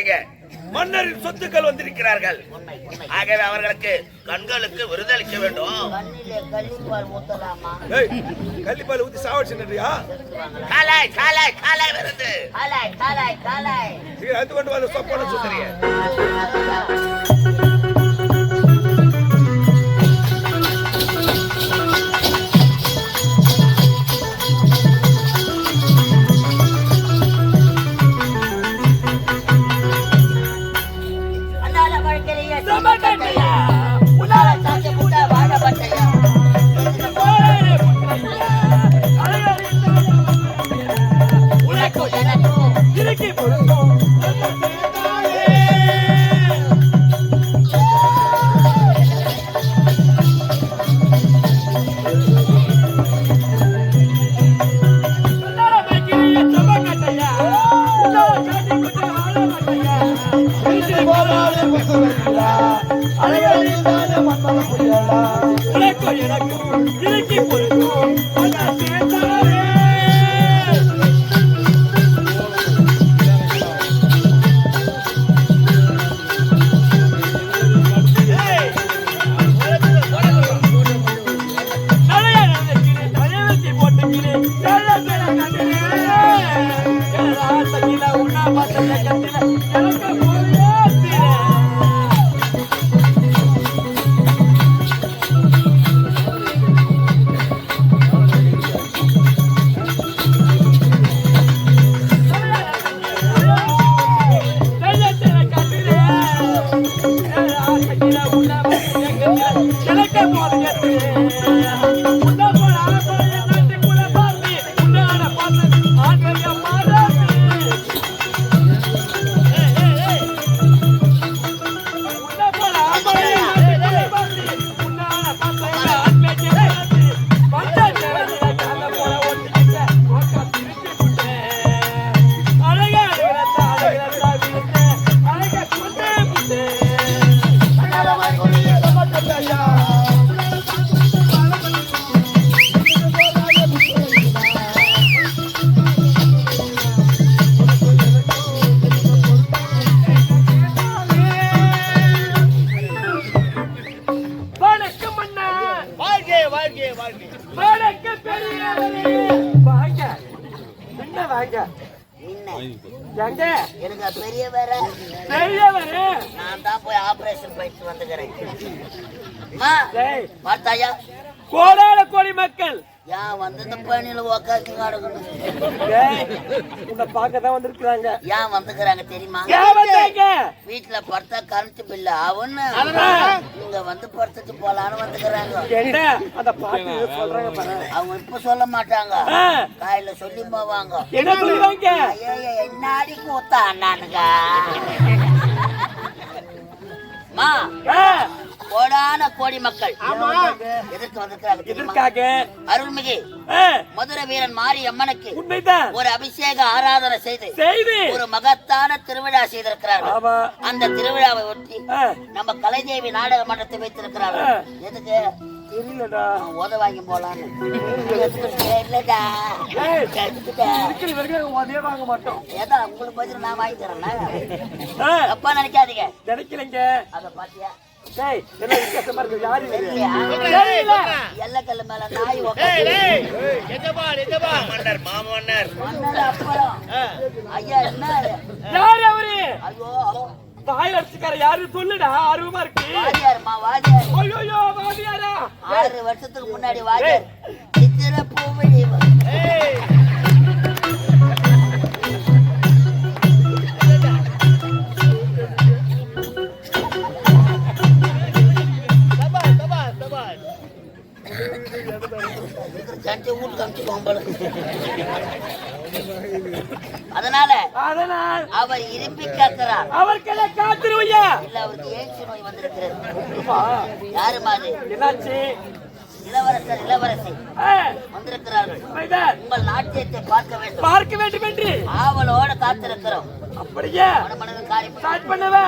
உடைய மன்னரின் சொத்துக்கள் வந்திருக்கிறார்கள். ஆகவே அவர்களுக்கு கண்களுக்கு விருதளிக்க வேண்டும். கள்ளிப்பால் ஊத்தி சாவடிச்சுயா? காலாய் காலாய் காலாய் விருந்து அது கொண்டு வந்து சொப்பன சுந்தரிய கோடான கோடி மக்கள் யான் வந்து இந்த பணியில உக்காந்து காடுக்கணும் பார்க்கதான் வந்திருக்கிறாங்க. ஏன் வந்துக்கிறாங்க தெரியுமா? வீட்டுல படுத்தா கரண்ட் பில்லு அவன்னு இங்க வந்து படுத்துட்டு போலான்னு வந்துக்கிறாங்க. அவங்க இப்ப சொல்ல மாட்டாங்க, காலையில சொல்லி போவாங்க. என்னாடி கூத்தா அண்ணானுங்க கோடான கோடி மக்கள் எதற்கு வந்திருக்கிறாங்க? அருள்மிகு மதுரை வீரன் மாரியம்மனுக்கு ஒரு அபிஷேக ஆராதனை செய்து ஒரு மகத்தான திருவிழா செய்திருக்கிறார்கள். அந்த திருவிழாவை ஒட்டி நம்ம கலைதேவி நாடக மன்றத்தை வைத்திருக்கிறார்கள். எதுக்கு உத வாங்கி போலான்னு. ஏதா உங்களுக்கு பதில் நான் வாங்கி தரேன், அப்பா நினைக்காதீங்க. அத பாத்தியா எல்லக்கல்ல மேல நாய் ஐயா என்ன தாய் அடிச்சுக்கார யாரு சொல்லுடா, ஆர்வமா இருக்கு. வாதியார் 6 வருஷத்துக்கு முன்னாடி வாதியார் சித்திர பூவழி அதனால அவர் இரும்பி காக்கிறார். அவர்களை காத்துருவையா இல்ல, அவருக்கு ஏய்ச்சி நோய் வந்திருக்கிறது. யாரு மாதிரி இளவரசர் இளவரசி வந்திருக்கிறார்கள். உங்கள் நாட்டியத்தை பார்க்க வேண்டும் என்று ஆவலோட காத்திருக்கிறோம். அப்படியே காரியம் பண்ணவா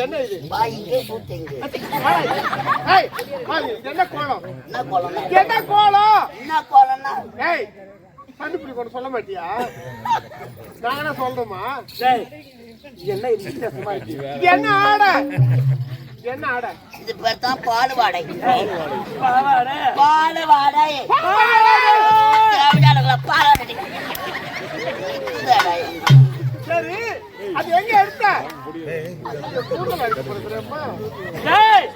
என்ன இது? வாயிலே சூத்திங்க. என்ன கோலம்? என்ன கோலம்னா? என்ன கோலம்? என்ன கோலம்னா? ஏய், கண்டுபிடி கொண்டு சொல்ல மாட்டியா? நான் என்ன சொல்றோமா? டேய், என்ன இது வித்தியாசமா இருக்கு? என்ன ஆடை? என்ன ஆடை? இது பேர் தான் பாலுவாடை. பாவாடை. பாலுவாடை. திராவிடர்கள பாலாடை. இதுதாடா. சரி, அது எங்க எடுத்த? கூட்டமா இருக்க போறதுமா? டேய்,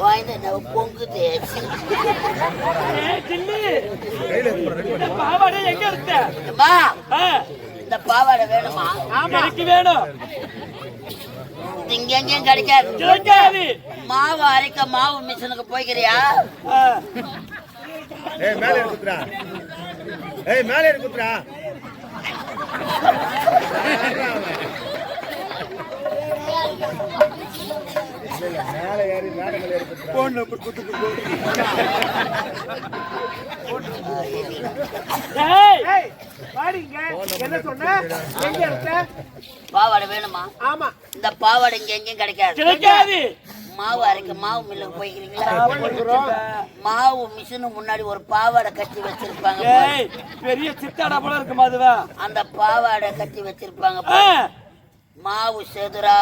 வாய்ந்த நவ பொங்குதே. ஏய் சில்லி, இந்த பாவாடை எங்க எடுத்த? அம்மா, ஆ, இந்த பாவாடை வேணுமா? எனக்கு வேணும். இங்க எங்கேயும் கிடைக்காது. கிடைக்காது. மாவு அரைக்க மாவு மிஷினுக்கு போய்க்கிறியா? ஆ, ஏய் மேலே இருக்குதுடா. ஏய் மேலே இருக்குதுடா. மேலே ஏறி மேடங்கள் இருக்குதுடா. போன் நம்பர் குத்துக்கு போ. டேய், ஏய், வாடிங்க. என்ன சொன்ன? எங்க எடுத்த? பாவாடை வேணுமா? ஆமா. இந்த பாவாடை இங்க எங்கேயும் கிடைக்காது. கிடைக்காது. மாவு அரைக்க மாவு மில்லுக்கு போய்க்கிறீங்களா? போய்க்கிறோம். மாவு மிஷினு முன்னாடி ஒரு பாவாடை கட்டி வச்சிருப்பாங்க. ஏய், பெரிய சித்தாடா போல இருக்கு மாதுவா. அந்த பாவாடை கட்டி வச்சிருப்பாங்க. ஆ, மாவு செதுரா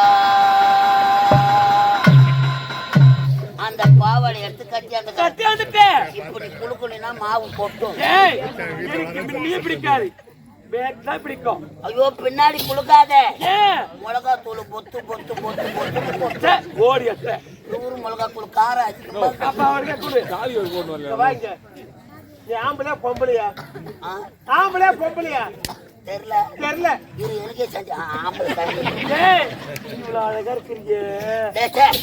அந்த பாவாடை எடுத்து கட்டி அந்த கட்டி வந்துட்டேன். இப்படி குளுக்குனா மாவு கொட்டும். ஏய், எனக்கு முன்னே பிடிக்காது. பேக் தான் பிடிக்கும். ஐயோ, பின்னாடி குளுக்காத. ஏன்? மிளகா தூள் பொத்து பொத்து பொத்து பொத்து பொத்து. சே, ஓடி அத்த. நூறு மிளகா தூள் காரம் ஆச்சு. அப்பா அவர்கிட்ட கொடு. இங்க வாங்க. நீ ஆம்பளையா பொம்பளையா? ஆ, ஆம்பளையா பொம்பளையா? தெரியல. தெரியல. இது எனக்கே செஞ்சு ஆம்பளை தண்ணி. ஏய், இவ்வளவு அழகா இருக்கீங்க. டேய், டேய்.